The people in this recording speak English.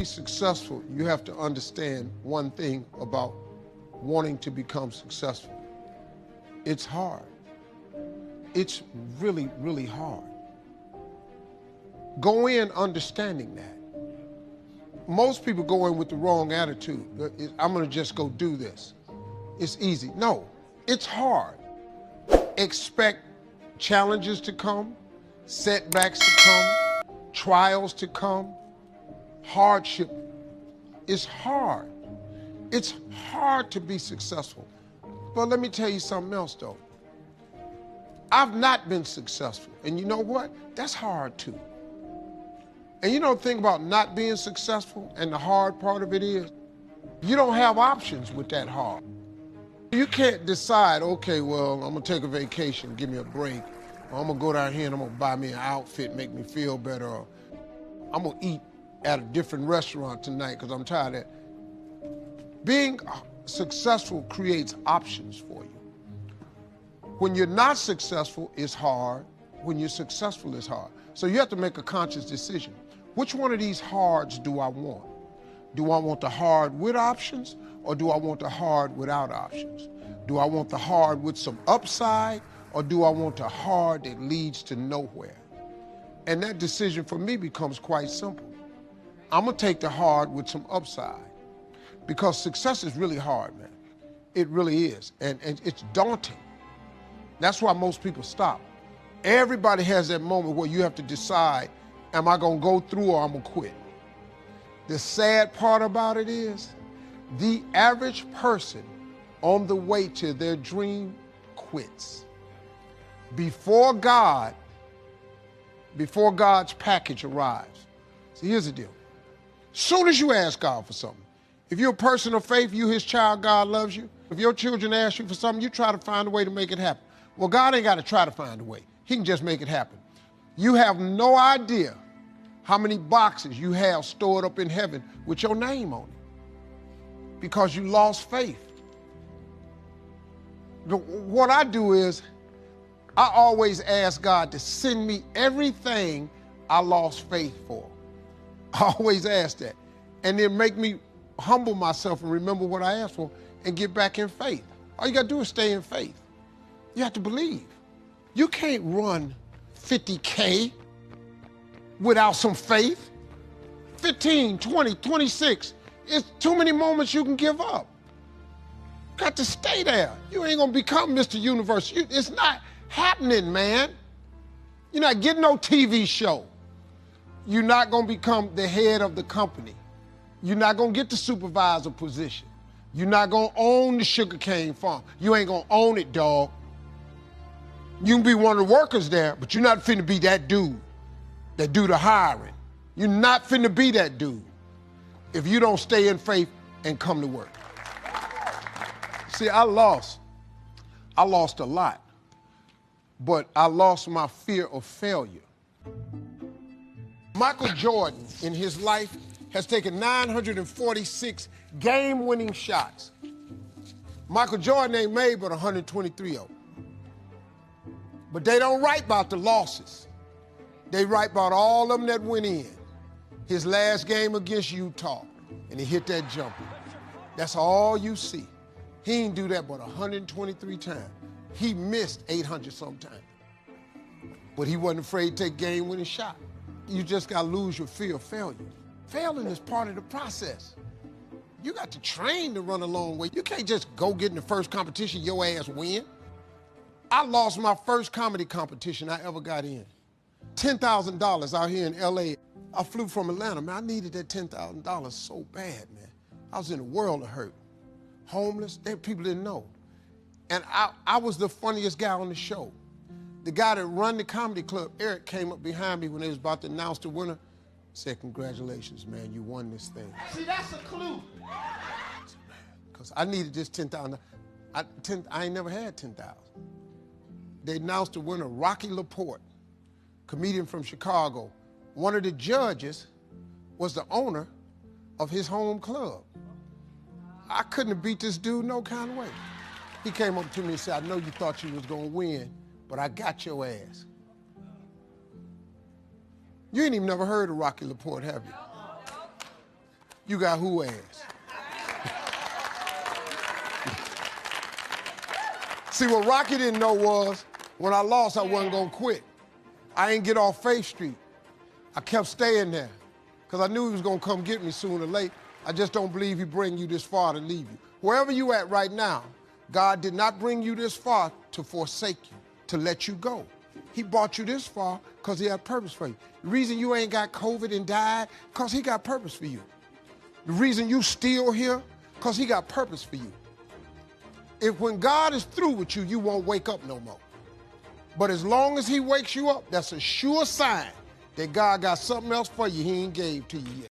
successful, you have to understand one thing about wanting to become successful. It's hard. It's really, really hard. Go in understanding that. Most people go in with the wrong attitude. I'm gonna just go do this. It's easy. No, it's hard. Expect challenges to come, setbacks to come, trials to come, hardship. It's hard. It's hard to be successful. But let me tell you something else though. I've not been successful. And you know what? That's hard too. And you know the thing about not being successful and the hard part of it is, you don't have options with that hard. You can't decide, okay, well, I'm gonna take a vacation, give me a break, or I'm gonna go down here and I'm gonna buy me an outfit, make me feel better, or I'm gonna eat at a different restaurant tonight because I'm tired of that. Being successful creates options for you. When you're not successful, it's hard. When you're successful, it's hard. So you have to make a conscious decision. Which one of these hards do I want? Do I want the hard with options, or do I want the hard without options? Do I want the hard with some upside, or do I want the hard that leads to nowhere? And that decision for me becomes quite simple. I'm gonna take the hard with some upside, because success is really hard, man. It really is, and it's daunting. That's why most people stop. Everybody has that moment where you have to decide, am I gonna go through or I'm gonna quit? The sad part about it is, the average person on the way to their dream quits. Before God's package arrives. See, here's the deal. Soon as you ask God for something, if you're a person of faith, you his child, God loves you. If your children ask you for something, you try to find a way to make it happen. Well, God ain't got to try to find a way. He can just make it happen. You have no idea how many boxes you have stored up in heaven with your name on it because you lost faith. What I do is I always ask God to send me everything I lost faith for. I always ask that. And then make me humble myself and remember what I asked for and get back in faith. All you got to do is stay in faith. You have to believe. You can't run 50K without some faith. 15, 20, 26. It's too many moments you can give up. Got to stay there. You ain't gonna become Mr. Universe. It's not happening, man. You're not getting no TV show. You're not gonna become the head of the company. You're not gonna get the supervisor position. You're not gonna own the sugarcane farm. You ain't gonna own it, dog. You can be one of the workers there, but you're not finna be that dude that do the hiring. You're not finna be that dude if you don't stay in faith and come to work. See, I lost a lot, but I lost my fear of failure. Michael Jordan, in his life, has taken 946 game-winning shots. Michael Jordan ain't made but 123 of them. But they don't write about the losses. They write about all of them that went in. His last game against Utah, and he hit that jumper. That's all you see. He didn't do that but 123 times. He missed 800 sometimes. But he wasn't afraid to take game-winning shot. You just gotta lose your fear of failure. Failing is part of the process. You got to train to run a long way. You can't just go get in the first competition, your ass win. I lost my first comedy competition I ever got in. $10,000 out here in LA. I flew from Atlanta, man. I needed that $10,000 so bad, man. I was in a world of hurt. Homeless, people didn't know. And I was the funniest guy on the show. The guy that run the comedy club, Eric, came up behind me when they was about to announce the winner, said, congratulations, man, you won this thing. See, that's a clue. Because I needed this $10,000. I ain't never had $10,000. They announced the winner, Rocky LaPorte, comedian from Chicago. One of the judges was the owner of his home club. I couldn't have beat this dude no kind of way. He came up to me and said, I know you thought you was gonna win, but I got your ass. You ain't even never heard of Rocky LaPorte, have you? You got who ass? See, what Rocky didn't know was, when I lost, I wasn't gonna quit. I ain't get off Faith Street. I kept staying there, because I knew he was gonna come get me sooner or later. I just don't believe he bring you this far to leave you. Wherever you at right now, God did not bring you this far to forsake you, to let you go. He brought you this far because he had purpose for you. The reason you ain't got COVID and died, because he got purpose for you. The reason you still here, because he got purpose for you. If when God is through with you, you won't wake up no more. But as long as he wakes you up, that's a sure sign that God got something else for you he ain't gave to you yet.